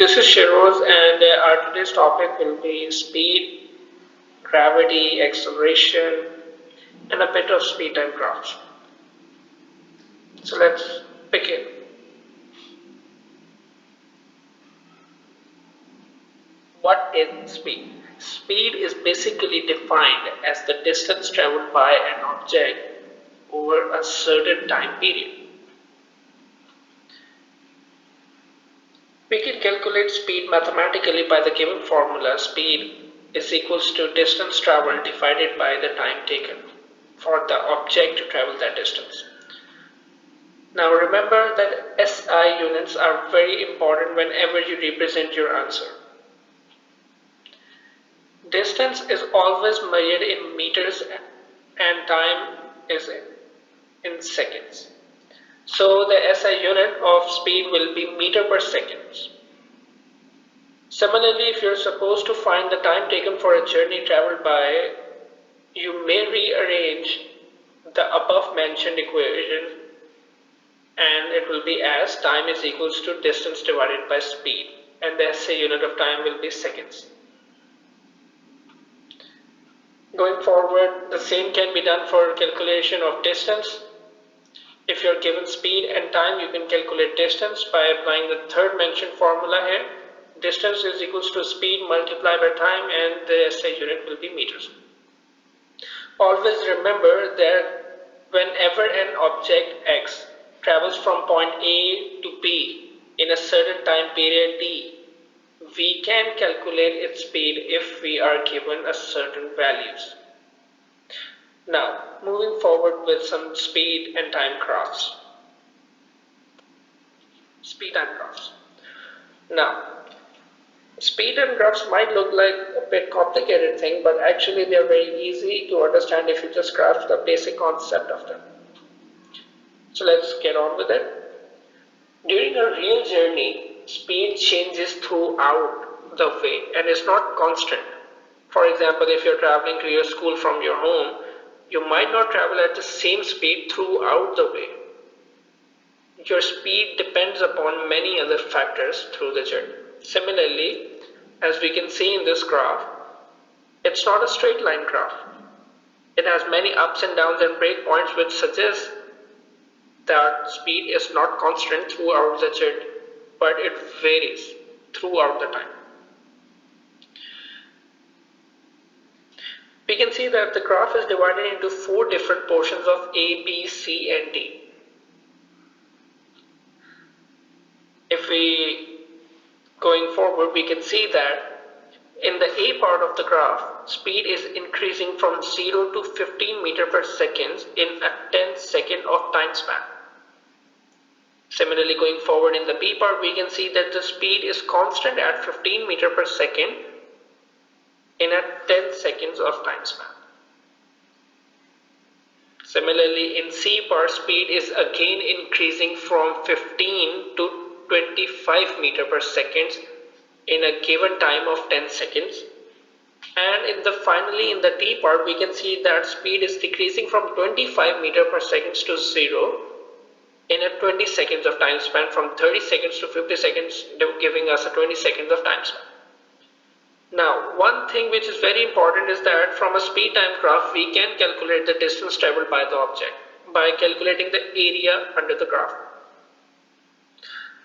This is Shiroz, and our today's topic will be speed, gravity, acceleration, and a bit of speed time graphs. So let's begin. What is speed? Speed is basically defined as the distance traveled by an object over a certain time period. We can calculate speed mathematically by the given formula. Speed is equals to distance traveled divided by the time taken for the object to travel that distance. Now remember that SI units are very important whenever you represent your answer. Distance is always measured in meters and time is in seconds. So the SI unit of speed will be meter per second. Similarly, if you're supposed to find the time taken for a journey traveled by, you may rearrange the above mentioned equation and it will be as time is equals to distance divided by speed, and the SI unit of time will be seconds. Going forward, the same can be done for calculation of distance. If you're given speed and time, you can calculate distance by applying the third mentioned formula here. Distance is equals to speed multiplied by time, and the SI unit will be meters. Always remember that whenever an object X travels from point A to B in a certain time period T, we can calculate its speed if we are given a certain values. Now, moving forward with some speed and time graphs. Speed time graphs. Now, speed and graphs might look like a bit complicated thing, but actually they are very easy to understand if you just grasp the basic concept of them. So let's get on with it. During a real journey, speed changes throughout the way and is not constant. For example, if you're traveling to your school from your home, you might not travel at the same speed throughout the way. Your speed depends upon many other factors through the journey. Similarly, as we can see in this graph, it's not a straight line graph. It has many ups and downs and breakpoints, which suggests that speed is not constant throughout the journey, but it varies throughout the time. We can see that the graph is divided into 4 different portions of A, B, C, and D. If we going forward, we can see that in the A part of the graph, speed is increasing from 0 to 15 meter per second in a 10-second of time span. Similarly, going forward in the B part, we can see that the speed is constant at 15 meter per second in a 10 seconds of time span. Similarly, in C part, speed is again increasing from 15 to 25 meter per second in a given time of 10 seconds. And finally in the D part, we can see that speed is decreasing from 25 meter per second to 0 in a 20 seconds of time span, from 30 seconds to 50 seconds, giving us a 20 seconds of time span. Now, one thing which is very important is that from a speed time graph, we can calculate the distance traveled by the object by calculating the area under the graph.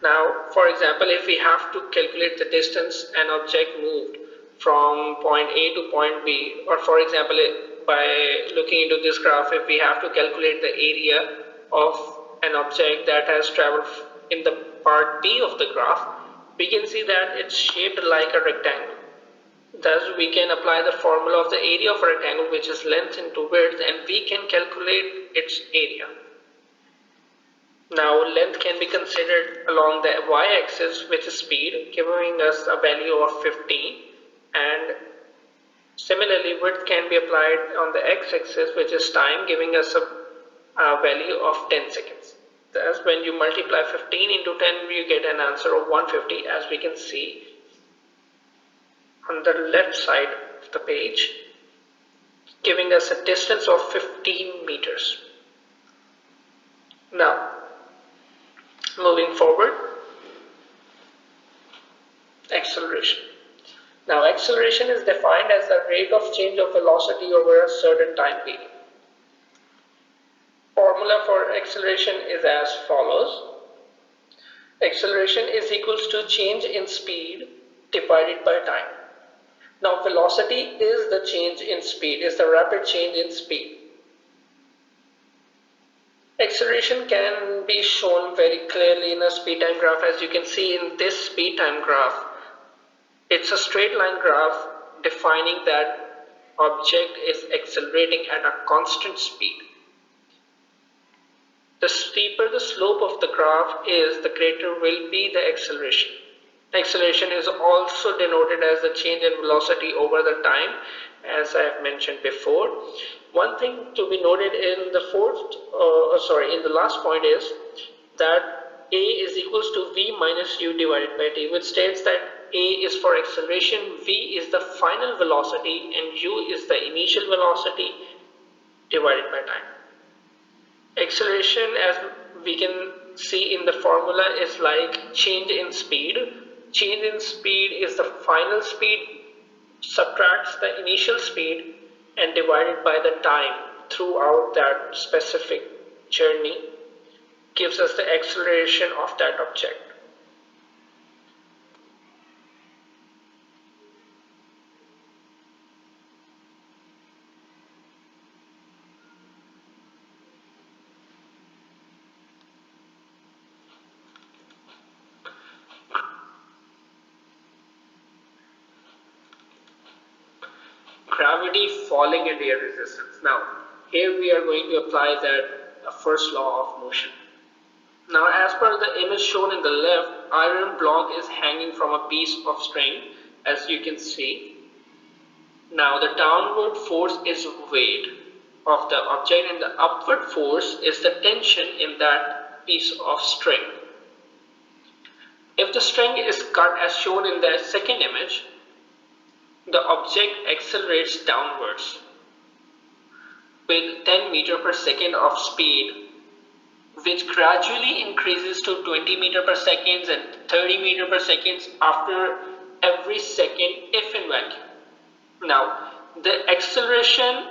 Now, for example, if we have to calculate the distance an object moved from point A to point B, or for example, by looking into this graph, if we have to calculate the area of an object that has traveled in the part B of the graph, we can see that it's shaped like a rectangle. Thus, we can apply the formula of the area of a rectangle, which is length into width, and we can calculate its area. Now, length can be considered along the y-axis, which is speed, giving us a value of 15, and similarly, width can be applied on the x-axis, which is time, giving us a value of 10 seconds. Thus, when you multiply 15 into 10, you get an answer of 150, as we can see on the left side of the page, giving us a distance of 15 meters. Now, moving forward, acceleration. Now, acceleration is defined as the rate of change of velocity over a certain time period. Formula for acceleration is as follows. Acceleration is equals to change in speed divided by time. Now, velocity is the change in speed, is the rapid change in speed. Acceleration can be shown very clearly in a speed time graph. As you can see in this speed time graph, it's a straight line graph defining that object is accelerating at a constant speed. The steeper the slope of the graph is, the greater will be the acceleration. Acceleration is also denoted as the change in velocity over the time, as I have mentioned before. One thing to be noted in the in the last point is that a is equals to v minus u divided by t, which states that a is for acceleration, v is the final velocity, and u is the initial velocity divided by time. Acceleration, as we can see in the formula, is like change in speed. Change in speed is the final speed, subtracts the initial speed and divided by the time throughout that specific journey gives us the acceleration of that object. Gravity, falling, and air resistance. Now, here we are going to apply that first law of motion. Now, as per the image shown in the left, iron block is hanging from a piece of string, as you can see. Now, the downward force is weight of the object, and the upward force is the tension in that piece of string. If the string is cut as shown in the second image, the object accelerates downwards with 10 meters per second of speed, which gradually increases to 20 meters per second and 30 meters per second after every second if in vacuum. Now, the acceleration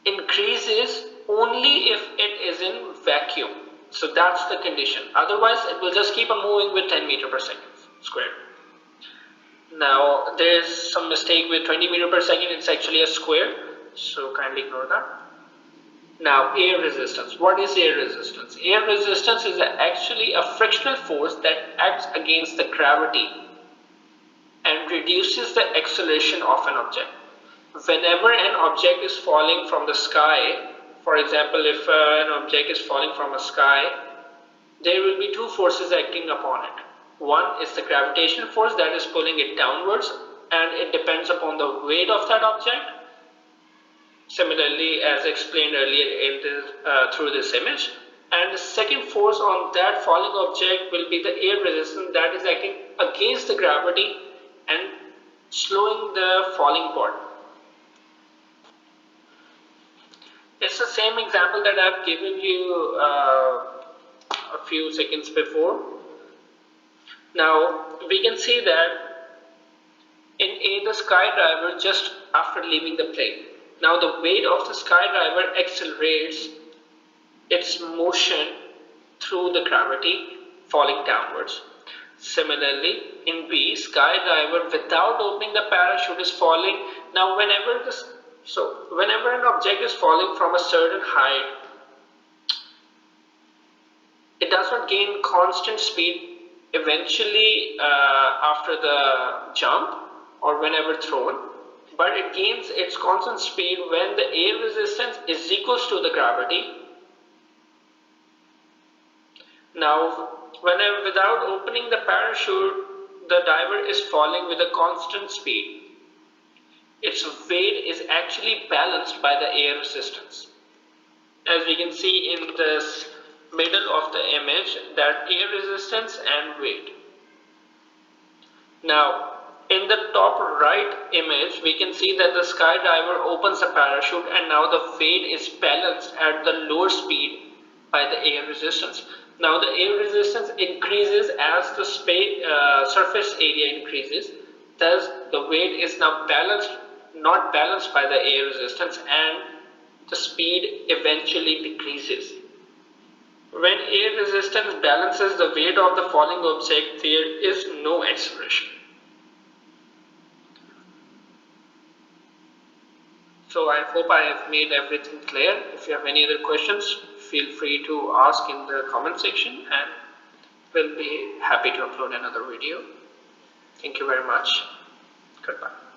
increases only if it is in vacuum. So that's the condition. Otherwise, it will just keep on moving with 10 meters per second squared. Now, there is some mistake with 20 meters per second. It's actually a square. So kindly ignore that. Now, air resistance. What is air resistance? Air resistance is actually a frictional force that acts against the gravity and reduces the acceleration of an object. Whenever an object is falling from the sky, for example, if an object is falling from a sky, there will be two forces acting upon it. One is the gravitational force that is pulling it downwards, and it depends upon the weight of that object. Similarly, as explained earlier through this image. And the second force on that falling object will be the air resistance that is acting against the gravity and slowing the falling part. It's the same example that I've given you a few seconds before. Now, we can see that in A, the skydiver just after leaving the plane. Now, the weight of the skydiver accelerates its motion through the gravity, falling downwards. Similarly, in B, skydiver without opening the parachute is falling. Now, whenever an object is falling from a certain height, it does not gain constant speed eventually after the jump or whenever thrown, but it gains its constant speed when the air resistance is equals to the gravity. Now, whenever without opening the parachute, the diver is falling with a constant speed. Its weight is actually balanced by the air resistance. As we can see in this middle of the image, that air resistance and weight. Now, in the top right image, we can see that the skydiver opens the parachute and now the weight is balanced at the lower speed by the air resistance. Now the air resistance increases as the surface area increases. Thus the weight is now not balanced by the air resistance, and the speed eventually decreases. When air resistance balances the weight of the falling object, there is no acceleration. So I hope I have made everything clear. If you have any other questions, feel free to ask in the comment section, and we'll be happy to upload another video. Thank you very much. Goodbye.